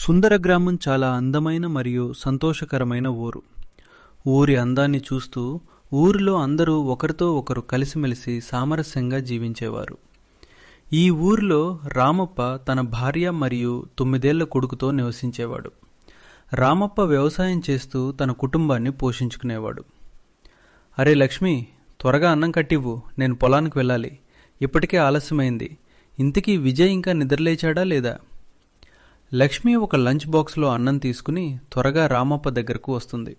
సుందర గ్రామం చాలా అందమైన మరియు సంతోషకరమైన ఊరు. ఊరి అందాన్ని చూస్తూ ఊరిలో అందరూ ఒకరితో ఒకరు కలిసిమెలిసి సామరస్యంగా జీవించేవారు. ఈ ఊరిలో రామప్ప తన భార్య మరియు 9 ఏళ్ల కొడుకుతో నివసించేవాడు. రామప్ప వ్యవసాయం చేస్తూ తన కుటుంబాన్ని పోషించుకునేవాడు. అరే లక్ష్మి, త్వరగా అన్నం కట్టివ్వు, నేను పొలానికి వెళ్ళాలి. ఇప్పటికే ఆలస్యమైంది. ఇంతకీ విజయ్ ఇంకా నిద్రలేచాడా లేదా? లక్ష్మి ఒక లంచ్ బాక్స్లో అన్నం తీసుకుని త్వరగా రామప్ప దగ్గరకు వస్తుంది.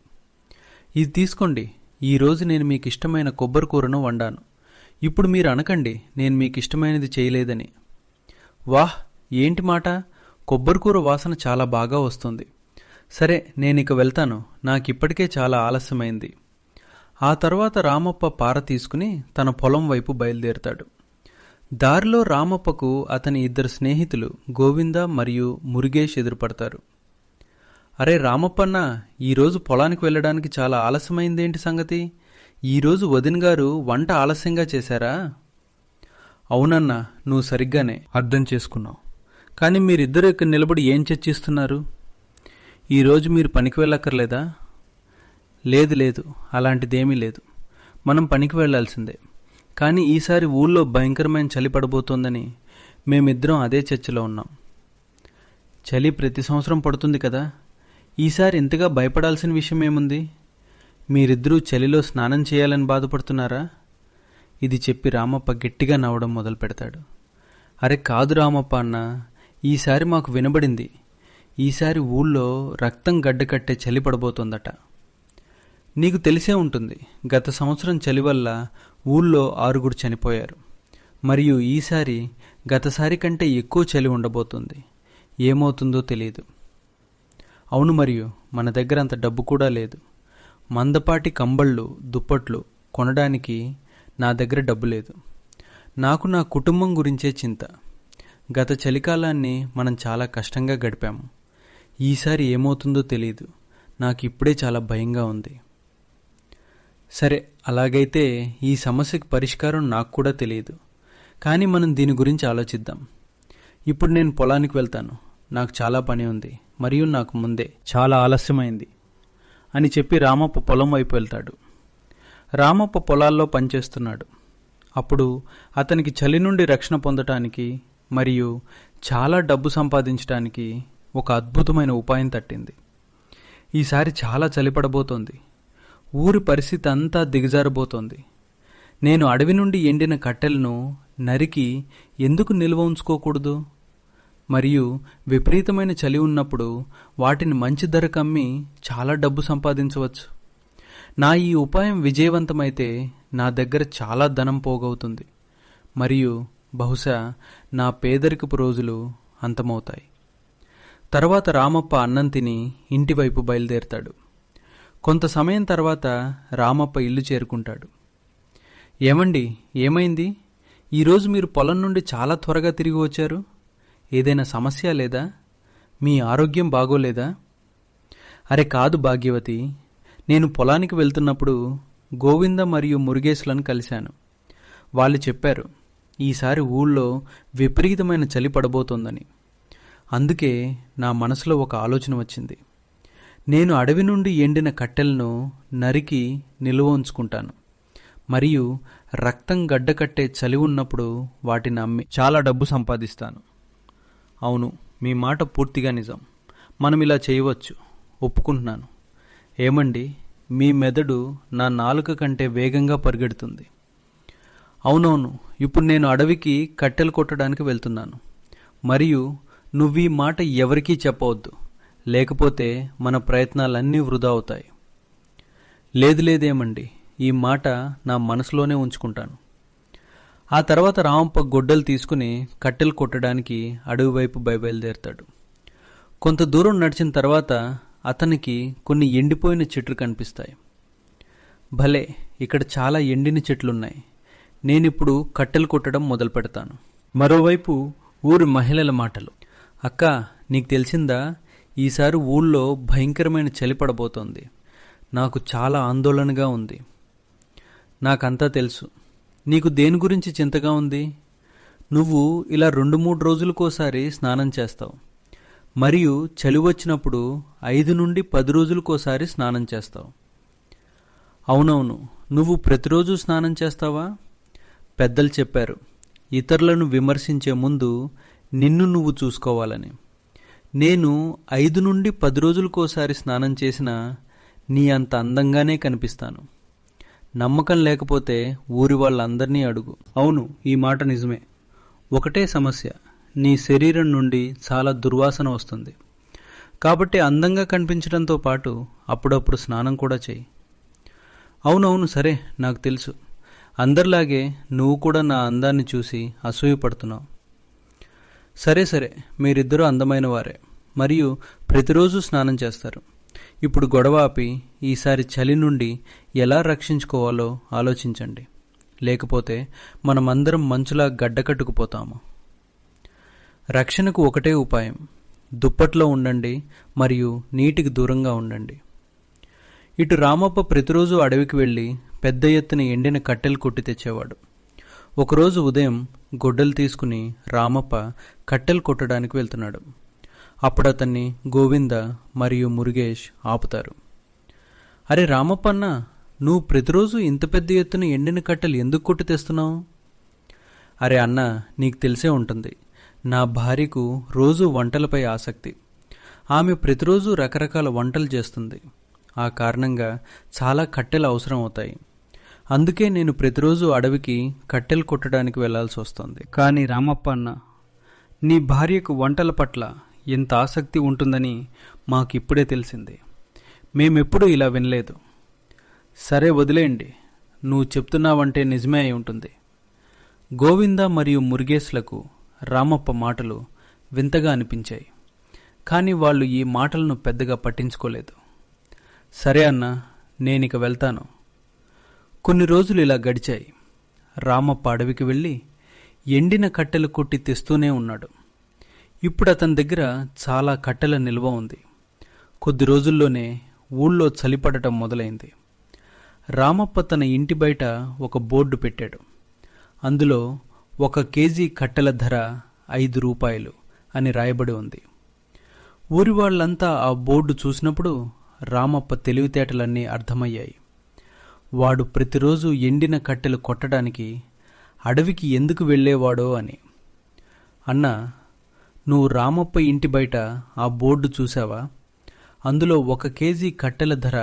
ఇది తీసుకోండి, ఈరోజు నేను మీకు ఇష్టమైన కొబ్బరి కూరను వండాను. ఇప్పుడు మీరు అనకండి నేను మీకు ఇష్టమైనది చేయలేదని. వాహ్, ఏంటి మాట! కొబ్బరి కూర వాసన చాలా బాగా వస్తుంది. సరే, నేనిక వెళ్తాను, నాకిప్పటికే చాలా ఆలస్యమైంది. ఆ తర్వాత రామప్ప పార తీసుకుని తన పొలం వైపు బయలుదేరుతాడు. దారిలో రామప్పకు అతని 2 స్నేహితులు గోవింద మరియు మురుగేష్ ఎదురుపడతారు. అరే రామప్పన్న, ఈరోజు పొలానికి వెళ్ళడానికి చాలా ఆలస్యమైందేంటి సంగతి? ఈరోజు వదిన గారు వంట ఆలస్యంగా చేశారా? అవునన్నా, నువ్వు సరిగ్గానే అర్థం చేసుకున్నావు. కానీ మీరిద్దరూ ఇక్కడ నిలబడి ఏం చర్చిస్తున్నారు? ఈరోజు మీరు పనికి వెళ్ళక్కర్లేదా? లేదు, అలాంటిదేమీ లేదు. మనం పనికి వెళ్లాల్సిందే. కానీ ఈసారి ఊళ్ళో భయంకరమైన చలి పడబోతోందని మేమిద్దరం అదే చర్చలో ఉన్నాం. చలి ప్రతి సంవత్సరం పడుతుంది కదా, ఈసారి ఇంతగా భయపడాల్సిన విషయం ఏముంది? మీరిద్దరూ చలిలో స్నానం చేయాలని బాధపడుతున్నారా? ఇది చెప్పి రామప్ప గట్టిగా నవ్వడం మొదలు పెడతాడు. అరే కాదు రామప్ప అన్న, ఈసారి మాకు వినబడింది. ఈసారి ఊళ్ళో రక్తం గడ్డకట్టే చలి పడబోతోందట. నీకు తెలిసే ఉంటుంది, గత సంవత్సరం చలి వల్ల ఊళ్ళో 6 చనిపోయారు. మరియు ఈసారి గతసారి కంటే ఎక్కువ చలి ఉండబోతుంది. ఏమవుతుందో తెలియదు. అవును, మరియు మన దగ్గర అంత డబ్బు కూడా లేదు. మందపాటి కంబళ్ళు, దుప్పట్లు కొనడానికి నా దగ్గర డబ్బు లేదు. నాకు నా కుటుంబం గురించే చింత. గత చలికాలాన్ని మనం చాలా కష్టంగా గడిపాము. ఈసారి ఏమవుతుందో తెలియదు. నాకు ఇప్పుడే చాలా భయంగా ఉంది. సరే, అలాగైతే ఈ సమస్యకి పరిష్కారం నాకు కూడా తెలియదు. కానీ మనం దీని గురించి ఆలోచిద్దాం. ఇప్పుడు నేను పొలానికి వెళ్తాను. నాకు చాలా పని ఉంది మరియు నాకు ముందే చాలా ఆలస్యమైంది అని చెప్పి రామప్ప పొలం వైపు వెళ్తాడు. రామప్ప పొలాల్లో పనిచేస్తున్నాడు. అప్పుడు అతనికి చలి నుండి రక్షణ పొందటానికి మరియు చాలా డబ్బు సంపాదించడానికి ఒక అద్భుతమైన ఉపాయం తట్టింది. ఈసారి చాలా చలి పడబోతోంది. ఊరి పరిస్థితి అంతా దిగజారబోతోంది. నేను అడవి నుండి ఎండిన కట్టెలను నరికి ఎందుకు నిల్వ ఉంచుకోకూడదు? మరియు విపరీతమైన చలి ఉన్నప్పుడు వాటిని మంచి ధరకు అమ్మి చాలా డబ్బు సంపాదించవచ్చు. నా ఈ ఉపాయం విజయవంతమైతే నా దగ్గర చాలా ధనం పోగవుతుంది మరియు బహుశా నా పేదరికపు రోజులు అంతమవుతాయి. తర్వాత రామప్ప అన్నం తిని ఇంటివైపు బయలుదేరతాడు. కొంత సమయం తర్వాత రామప్ప ఇల్లు చేరుకుంటాడు. ఏమండి, ఏమైంది? ఈరోజు మీరు పొలం నుండి చాలా త్వరగా తిరిగి వచ్చారు. ఏదైనా సమస్య లేదా? మీ ఆరోగ్యం బాగోలేదా? అరే కాదు భాగ్యవతి, నేను పొలానికి వెళ్తున్నప్పుడు గోవింద మరియు మురుగేశ్లను కలిశాను. వాళ్ళు చెప్పారు ఈసారి ఊళ్ళో విపరీతమైన చలి పడబోతోందని. అందుకే నా మనసులో ఒక ఆలోచన వచ్చింది. నేను అడవి నుండి ఎండిన కట్టెలను నరికి నిల్వ ఉంచుకుంటాను మరియు రక్తం గడ్డకట్టే చలి ఉన్నప్పుడు వాటిని అమ్మి చాలా డబ్బు సంపాదిస్తాను. అవును, మీ మాట పూర్తిగా నిజం. మనం ఇలా చేయవచ్చు. ఒప్పుకుంటున్నాను. ఏమండి, మీ మెదడు నా నాలుక కంటే వేగంగా పరిగెడుతుంది. అవునవును, ఇప్పుడు నేను అడవికి కట్టెలు కొట్టడానికి వెళ్తున్నాను. మరియు నువ్వీ మాట ఎవరికీ చెప్పవద్దు, లేకపోతే మన ప్రయత్నాలన్నీ వృధా అవుతాయి. లేదేమండి, ఈ మాట నా మనసులోనే ఉంచుకుంటాను. ఆ తర్వాత రామప్ప గొడ్డలు తీసుకుని కట్టెలు కొట్టడానికి అడవి వైపు బయలుదేరుతాడు. కొంత దూరం నడిచిన తర్వాత అతనికి కొన్ని ఎండిపోయిన చెట్లు కనిపిస్తాయి. భలే, ఇక్కడ చాలా ఎండిన చెట్లున్నాయి. నేనిప్పుడు కట్టెలు కొట్టడం మొదలు పెడతాను. మరోవైపు ఊరి మహిళల మాటలు. అక్క, నీకు తెలిసిందా, ఈసారి ఊళ్ళో భయంకరమైన చలి పడబోతోంది. నాకు చాలా ఆందోళనగా ఉంది. నాకంతా తెలుసు. నీకు దేని గురించి చింతగా ఉంది? నువ్వు ఇలా 2-3 రోజులకోసారి స్నానం చేస్తావు మరియు చలి వచ్చినప్పుడు 5 నుండి 10 రోజులకోసారి స్నానం చేస్తావు. అవునవును, నువ్వు ప్రతిరోజు స్నానం చేస్తావా? పెద్దలు చెప్పారు, ఇతరులను విమర్శించే ముందు నిన్ను నువ్వు చూసుకోవాలని. నేను 5 నుండి 10 రోజులకోసారి స్నానం చేసినా నీ అంత అందంగానే కనిపిస్తాను. నమ్మకం లేకపోతే ఊరి వాళ్ళందరినీ అడుగు. అవును, ఈ మాట నిజమే. ఒకటే సమస్య, నీ శరీరం నుండి చాలా దుర్వాసన వస్తుంది. కాబట్టి అందంగా కనిపించడంతో పాటు అప్పుడప్పుడు స్నానం కూడా చేయి. అవునవును, సరే, నాకు తెలుసు. అందరిలాగే నువ్వు కూడా నా అందాన్ని చూసి అసూయపడుతున్నావు. సరే సరే, మీరిద్దరూ అందమైన వారే మరియు ప్రతిరోజు స్నానం చేస్తారు. ఇప్పుడు గొడవ ఆపి ఈసారి చలి నుండి ఎలా రక్షించుకోవాలో ఆలోచించండి. లేకపోతే మనమందరం మంచులా గడ్డకట్టుకుపోతాము. రక్షణకు ఒకటే ఉపాయం, దుప్పట్లో ఉండండి మరియు నీటికి దూరంగా ఉండండి. ఇటు రామప్ప ప్రతిరోజు అడవికి వెళ్ళి పెద్ద ఎత్తున ఎండిన కట్టెలు కొట్టి తెచ్చేవాడు. ఒకరోజు ఉదయం గొడ్డలు తీసుకుని రామప్ప కట్టెలు కొట్టడానికి వెళ్తున్నాడు. అప్పుడు అతన్ని గోవింద మరియు మురుగేష్ ఆపుతారు. అరే రామప్ప అన్న, నువ్వు ప్రతిరోజు ఇంత పెద్ద ఎత్తున ఎండిన కట్టెలు ఎందుకు కొట్టి తెస్తున్నావు? అరే అన్న, నీకు తెలిసే ఉంటుంది, నా భార్యకు రోజు వంటలపై ఆసక్తి. ఆమె ప్రతిరోజు రకరకాల వంటలు చేస్తుంది. ఆ కారణంగా చాలా కట్టెలు అవసరం అవుతాయి. అందుకే నేను ప్రతిరోజు అడవికి కట్టెలు కొట్టడానికి వెళ్లాల్సి వస్తుంది. కానీ రామప్ప అన్న, నీ భార్యకు వంటల పట్ల ఎంత ఆసక్తి ఉంటుందని మాకిప్పుడే తెలిసింది. మేమెప్పుడూ ఇలా వినలేదు. సరే వదిలేయండి, నువ్వు చెప్తున్నావంటే నిజమే అయి ఉంటుంది. గోవింద మరియు మురుగేశ్లకు రామప్ప మాటలు వింతగా అనిపించాయి. కానీ వాళ్ళు ఈ మాటలను పెద్దగా పట్టించుకోలేదు. సరే అన్న, నేనిక వెళ్తాను. కొన్ని రోజులు ఇలా గడిచాయి. రామప్ప అడవికి వెళ్ళి ఎండిన కట్టెలు కొట్టి తెస్తూనే ఉన్నాడు. ఇప్పుడు అతని దగ్గర చాలా కట్టెల నిల్వ ఉంది. కొద్ది రోజుల్లోనే ఊళ్ళో చలిపడటం మొదలైంది. రామప్ప తన ఇంటి బయట ఒక బోర్డు పెట్టాడు. అందులో 1 కేజీ కట్టెల ధర 5 రూపాయలు అని రాయబడి ఉంది. ఊరి వాళ్ళంతా ఆ బోర్డు చూసినప్పుడు రామప్ప తెలివితేటలన్నీ అర్థమయ్యాయి. వాడు ప్రతిరోజు ఎండిన కట్టెలు కొట్టడానికి అడవికి ఎందుకు వెళ్ళేవాడో అని. అన్నా, నువ్వు రామప్ప ఇంటి బయట ఆ బోర్డు చూసావా? అందులో 1 కేజీ కట్టెల ధర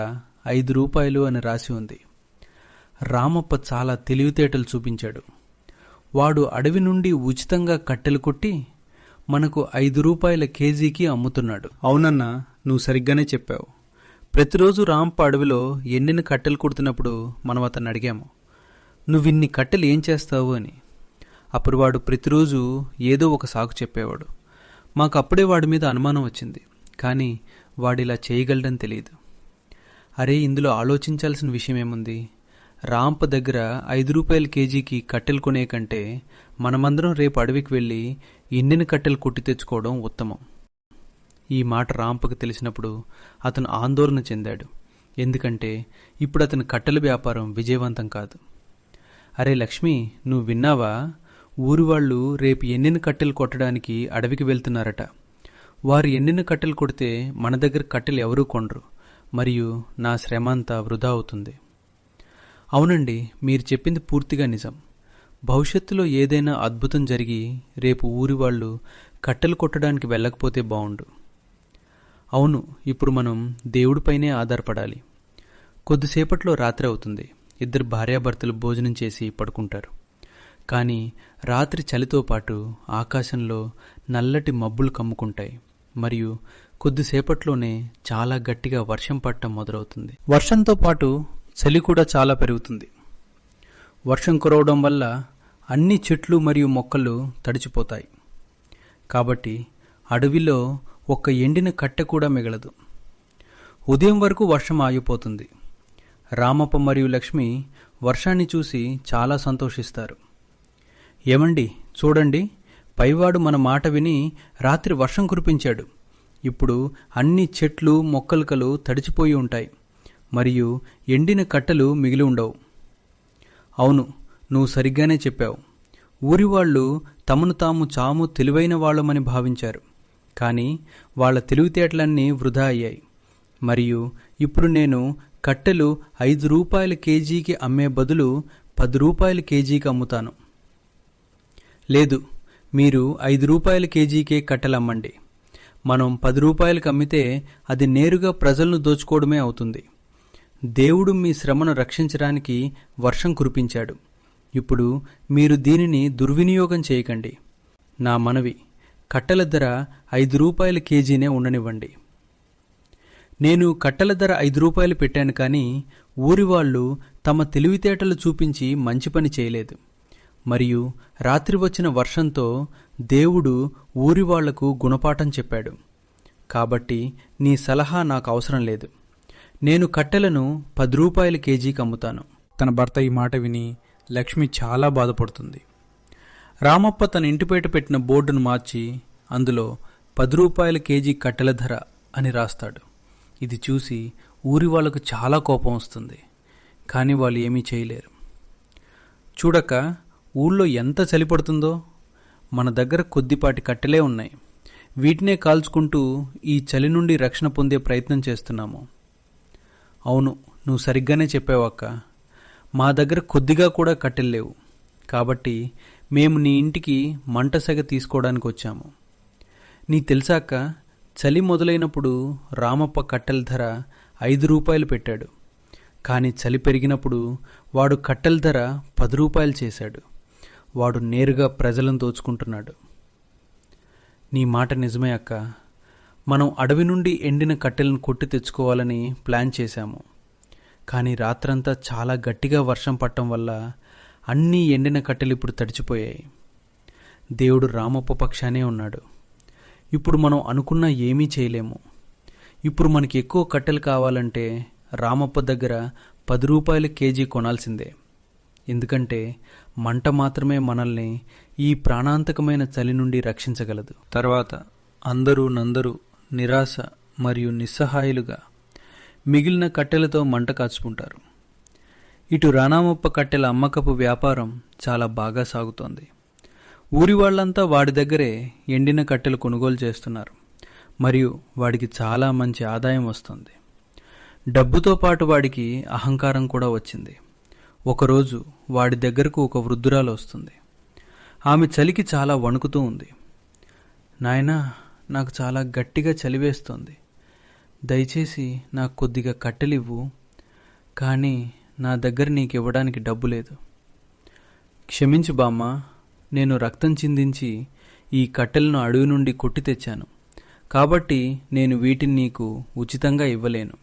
5 రూపాయలు అని రాసి ఉంది. రామప్ప చాలా తెలివితేటలు చూపించాడు. వాడు అడవి నుండి ఉచితంగా కట్టెలు కొట్టి మనకు 5 రూపాయల కేజీకి అమ్ముతున్నాడు. అవునన్నా, నువ్వు సరిగ్గానే చెప్పావు. ప్రతిరోజు రామప్ప అడవిలో ఎండిన కట్టెలు కుడుతున్నప్పుడు మనం అతన్ని అడిగాము, నువ్విన్ని కట్టెలు ఏం చేస్తావు అని. అప్పుడు వాడు ప్రతిరోజు ఏదో ఒక సాకు చెప్పేవాడు. మాకు అప్పుడే వాడి మీద అనుమానం వచ్చింది. కానీ వాడిలా చేయగలడని తెలియదు. అరే, ఇందులో ఆలోచించాల్సిన విషయం ఏముంది? రామప్ప దగ్గర 5 రూపాయల కేజీకి కట్టెలు కొనే కంటే మనమందరం రేపు అడవికి వెళ్ళి ఎండిన కట్టెలు కొట్టి తెచ్చుకోవడం ఉత్తమం. ఈ మాట రామప్పకి తెలిసినప్పుడు అతను ఆందోళన చెందాడు. ఎందుకంటే ఇప్పుడు అతని కట్టెల వ్యాపారం విజయవంతం కాదు. అరే లక్ష్మి, నువ్వు విన్నావా? ఊరి వాళ్ళు రేపు ఎండిన కట్టెలు కొట్టడానికి అడవికి వెళ్తున్నారట. వారు ఎండిన కట్టెలు కొడితే మన దగ్గర కట్టెలు ఎవరూ కొనరు మరియు నా శ్రమ అంతా వృధా అవుతుంది. అవునండి, మీరు చెప్పింది పూర్తిగా నిజం. భవిష్యత్తులో ఏదైనా అద్భుతం జరిగి రేపు ఊరి వాళ్ళు కట్టెలు కొట్టడానికి వెళ్ళకపోతే బావుండు. అవును, ఇప్పుడు మనం దేవుడిపైనే ఆధారపడాలి. కొద్దిసేపట్లో రాత్రి అవుతుంది. 2 భార్యాభర్తలు భోజనం చేసి పడుకుంటారు. కానీ రాత్రి చలితో పాటు ఆకాశంలో నల్లటి మబ్బులు కమ్ముకుంటాయి మరియు కొద్దిసేపట్లోనే చాలా గట్టిగా వర్షం పడటం మొదలవుతుంది. వర్షంతో పాటు చలి కూడా చాలా పెరుగుతుంది. వర్షం కురవడం వల్ల అన్ని చెట్లు మరియు మొక్కలు తడిచిపోతాయి. కాబట్టి అడవిలో ఒక్క ఎండిన కట్టె కూడా మిగలదు. ఉదయం వరకు వర్షం ఆగిపోతుంది. రామప్ప మరియు లక్ష్మి వర్షాన్ని చూసి చాలా సంతోషిస్తారు. ఏమండి, చూడండి, పైవాడు మన మాట విని రాత్రి వర్షం కురిపించాడు. ఇప్పుడు అన్ని చెట్లు మొక్కలు తడిచిపోయి ఉంటాయి మరియు ఎండిన కట్టెలు మిగిలి ఉండవు. అవును, నువ్వు సరిగ్గానే చెప్పావు. ఊరి వాళ్ళు తమను తాము తెలివైన వాళ్ళమని భావించారు. కానీ వాళ్ళ తెలివితేటలన్నీ వృధా అయ్యాయి. మరియు ఇప్పుడు నేను కట్టెలు 5 రూపాయల కేజీకి అమ్మే బదులు 10 రూపాయల కేజీకి అమ్ముతాను. లేదు, మీరు 5 రూపాయల కేజీకే కట్టెలు అమ్మండి. మనం 10 రూపాయలకు అమ్మితే అది నేరుగా ప్రజలను దోచుకోవడమే అవుతుంది. దేవుడు మీ శ్రమను రక్షించడానికి వర్షం కురిపించాడు. ఇప్పుడు మీరు దీనిని దుర్వినియోగం చేయకండి. నా మనవి, కట్టెల ధర 5 రూపాయల కేజీనే ఉండనివ్వండి. నేను కట్టెల ధర 5 రూపాయలు పెట్టాను, కానీ ఊరి వాళ్ళు తమ తెలివితేటలు చూపించి మంచి పని చేయలేదు. మరియు రాత్రి వచ్చిన వర్షంతో దేవుడు ఊరి వాళ్లకు గుణపాఠం చెప్పాడు. కాబట్టి నీ సలహా నాకు అవసరం లేదు. నేను కట్టెలను 10 రూపాయల కేజీకి అమ్ముతాను. తన భర్త ఈ మాట విని లక్ష్మి చాలా బాధపడుతుంది. రామప్ప తన ఇంటిపేట పెట్టిన బోర్డును మార్చి అందులో 10 రూపాయల కేజీ కట్టెల ధర అని రాస్తాడు. ఇది చూసి ఊరి వాళ్లకు చాలా కోపం వస్తుంది. కానీ వాళ్ళు ఏమీ చేయలేరు. చూడక ఊళ్ళో ఎంత చలి పడుతుందో. మన దగ్గర కొద్దిపాటి కట్టెలే ఉన్నాయి. వీటినే కాల్చుకుంటూ ఈ చలి నుండి రక్షణ పొందే ప్రయత్నం చేస్తున్నాము. అవును, నువ్వు సరిగ్గానే చెప్పావక్క. మా దగ్గర కొద్దిగా కూడా కట్టెలు లేవు. కాబట్టి మేము నీ ఇంటికి మంటసెగ తీసుకోవడానికి వచ్చాము. నీ తెలుసాక, చలి మొదలైనప్పుడు రామప్ప కట్టెల ధర 5 రూపాయలు పెట్టాడు. కానీ చలి పెరిగినప్పుడు వాడు కట్టెల ధర 10 రూపాయలు చేశాడు. వాడు నేరుగా ప్రజలను దోచుకుంటున్నాడు. నీ మాట నిజమే అక్క. మనం అడవి నుండి ఎండిన కట్టెలను కొట్టి తెచ్చుకోవాలని ప్లాన్ చేశాము. కానీ రాత్రంతా చాలా గట్టిగా వర్షం పడటం వల్ల అన్నీ ఎండిన కట్టెలు ఇప్పుడు తడిచిపోయాయి. దేవుడు రామప్ప పక్షానే ఉన్నాడు. ఇప్పుడు మనం అనుకున్నా ఏమీ చేయలేము. ఇప్పుడు మనకి ఎక్కువ కట్టెలు కావాలంటే రామప్ప దగ్గర 10 రూపాయల కేజీ కొనాల్సిందే. ఎందుకంటే మంట మాత్రమే మనల్ని ఈ ప్రాణాంతకమైన చలి నుండి రక్షించగలదు. తర్వాత అందరూ నిరాశ మరియు నిస్సహాయులుగా మిగిలిన కట్టెలతో మంట కాచుకుంటారు. ఇటు రామప్ప కట్టెల అమ్మకపు వ్యాపారం చాలా బాగా సాగుతోంది. ఊరి వాళ్ళంతా వాడి దగ్గరే ఎండిన కట్టెలు కొనుగోలు చేస్తున్నారు. మరియు వాడికి చాలా మంచి ఆదాయం వస్తుంది. డబ్బుతో పాటు వాడికి అహంకారం కూడా వచ్చింది. ఒకరోజు వాడి దగ్గరకు ఒక వృద్ధురాలు వస్తుంది. ఆమె చలికి చాలా వణుకుతూ ఉంది. నాయనా, నాకు చాలా గట్టిగా చలివేస్తోంది. దయచేసి నాకు కొద్దిగా కట్టెలివ్వు. కానీ నా దగ్గర నీకు ఇవ్వడానికి డబ్బు లేదు. క్షమించు బామ్మ, నేను రక్తం చిందించి ఈ కట్టెలను అడవి నుండి కొట్టి తెచ్చాను. కాబట్టి నేను వీటిని నీకు ఉచితంగా ఇవ్వలేను.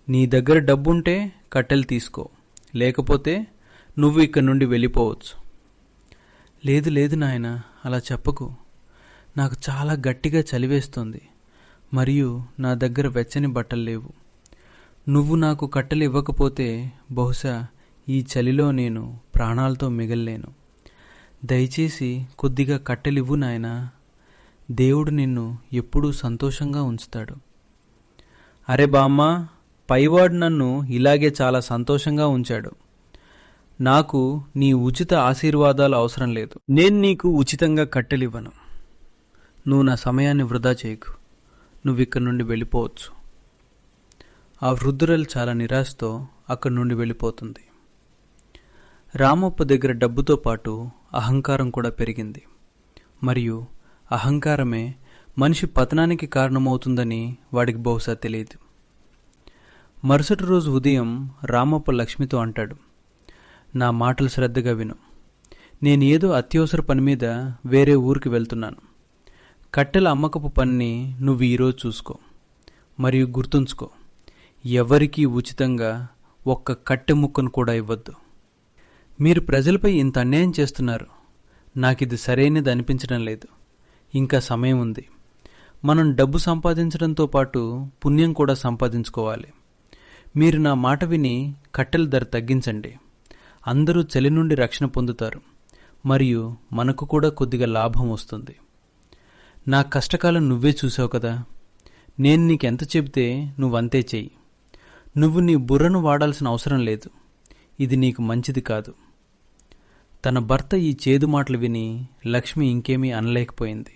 నీ దగ్గర డబ్బుంటే కట్టెలు తీసుకో, లేకపోతే నువ్వు ఇక్కడి నుండి వెళ్ళిపోవచ్చు. లేదు లేదు నాయనా, అలా చెప్పకు. నాకు చాలా గట్టిగా చలివేస్తోంది మరియు నా దగ్గర వెచ్చని బట్టలు లేవు. నువ్వు నాకు కట్టెలు ఇవ్వకపోతే బహుశా ఈ చలిలో నేను ప్రాణాలతో మిగల్లేను. దయచేసి కొద్దిగా కట్టెలివ్వు నాయనా. దేవుడు నిన్ను ఎప్పుడూ సంతోషంగా ఉంచుతాడు. అరే బామ్మ, పైవాడు నన్ను ఇలాగే చాలా సంతోషంగా ఉంచాడు. నాకు నీ ఉచిత ఆశీర్వాదాలు అవసరం లేదు. నేను నీకు ఉచితంగా కట్టెలివ్వను. నువ్వు నా సమయాన్ని వృధా చేయకు. నువ్వు ఇక్కడి నుండి వెళ్ళిపోవచ్చు. ఆ వృద్ధురాలు చాలా నిరాశతో అక్కడి నుండి వెళ్ళిపోతుంది. రామప్ప దగ్గర డబ్బుతో పాటు అహంకారం కూడా పెరిగింది. మరియు అహంకారమే మనిషి పతనానికి కారణమవుతుందని వాడికి బహుశా తెలియదు. మరుసటి రోజు ఉదయం రామప్ప లక్ష్మితో అంటాడు, నా మాటలు శ్రద్ధగా విను. నేను ఏదో అత్యవసర పని మీద వేరే ఊరికి వెళ్తున్నాను. కట్టెల అమ్మకపు పనిని నువ్వు ఈరోజు చూసుకో. మరియు గుర్తుంచుకో, ఎవరికీ ఉచితంగా ఒక్క కట్టె ముక్కను కూడా ఇవ్వద్దు. మీరు ప్రజలపై ఇంత అన్యాయం చేస్తున్నారు. నాకిది సరైనది అనిపించడం లేదు. ఇంకా సమయం ఉంది. మనం డబ్బు సంపాదించడంతో పాటు పుణ్యం కూడా సంపాదించుకోవాలి. మీరు నా మాట విని కట్టెల ధర తగ్గించండి. అందరూ చలి నుండి రక్షణ పొందుతారు మరియు మనకు కూడా కొద్దిగా లాభం వస్తుంది. నా కష్టకాలం నువ్వే చూసావు కదా. నేను నీకెంత చెబితే నువ్వంతే చెయ్యి. నువ్వు నీ బుర్రను వాడాల్సిన అవసరం లేదు. ఇది నీకు మంచిది కాదు. తన భర్త ఈ చేదు మాటలు విని లక్ష్మి ఇంకేమీ అనలేకపోయింది.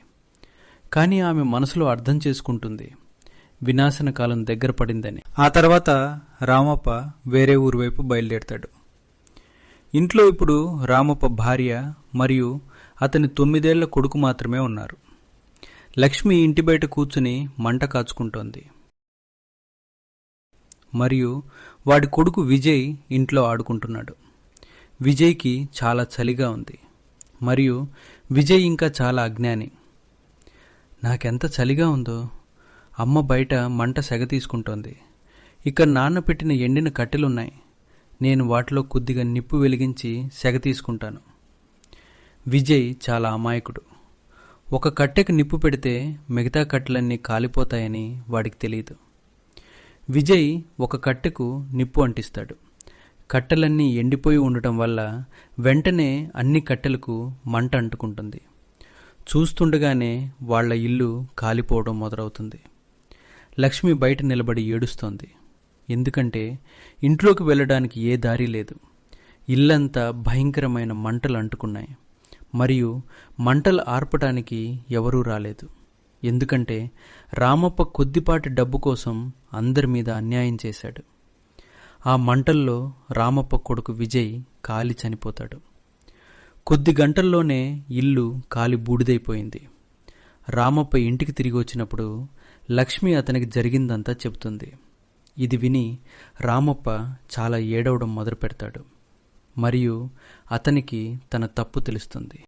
కానీ ఆమె మనసులో అర్థం చేసుకుంటుంది వినాశన కాలం దగ్గర పడిందని. ఆ తర్వాత రామప్ప వేరే ఊరు వైపు బయలుదేరతాడు. ఇంట్లో ఇప్పుడు రామప్ప భార్య మరియు అతని 9 ఏళ్ల కొడుకు మాత్రమే ఉన్నారు. లక్ష్మి ఇంటి బయట కూర్చుని మంట కాచుకుంటోంది మరియు వాడి కొడుకు విజయ్ ఇంట్లో ఆడుకుంటున్నాడు. విజయ్కి చాలా చలిగా ఉంది మరియు విజయ్ ఇంకా చాలా అజ్ఞాని. నాకెంత చలిగా ఉందో, అమ్మ బయట మంట సెగ తీసుకుంటోంది. ఇక్కడ నాన్న పెట్టిన ఎండిన కట్టెలున్నాయి. నేను వాటిలో కొద్దిగా నిప్పు వెలిగించి సెగ తీసుకుంటాను. విజయ్ చాలా అమాయకుడు. ఒక కట్టెకు నిప్పు పెడితే మిగతా కట్టెలన్నీ కాలిపోతాయని వాడికి తెలియదు. విజయ్ ఒక కట్టెకు నిప్పు అంటిస్తాడు. కట్టెలన్నీ ఎండిపోయి ఉండటం వల్ల వెంటనే అన్ని కట్టెలకు మంట అంటుకుంటుంది. చూస్తుండగానే వాళ్ల ఇల్లు కాలిపోవడం మొదలవుతుంది. లక్ష్మి బయట నిలబడి ఏడుస్తోంది. ఎందుకంటే ఇంట్లోకి వెళ్ళడానికి ఏ దారి లేదు. ఇల్లంతా భయంకరమైన మంటలు అంటుకున్నాయి మరియు మంటలు ఆర్పటానికి ఎవరూ రాలేదు. ఎందుకంటే రామప్ప కొద్దిపాటి డబ్బు కోసం అందరి మీద అన్యాయం చేశాడు. ఆ మంటల్లో రామప్ప కొడుకు విజయ్ కాలి చనిపోతాడు. కొద్ది గంటల్లోనే ఇల్లు కాలి బూడిదైపోయింది. రామప్ప ఇంటికి తిరిగి వచ్చినప్పుడు లక్ష్మి అతనికి జరిగిందంతా చెబుతుంది. ఇది విని రామప్ప చాలా ఏడవడం మొదలు పెడతాడు మరియు అతనికి తన తప్పు తెలుస్తుంది.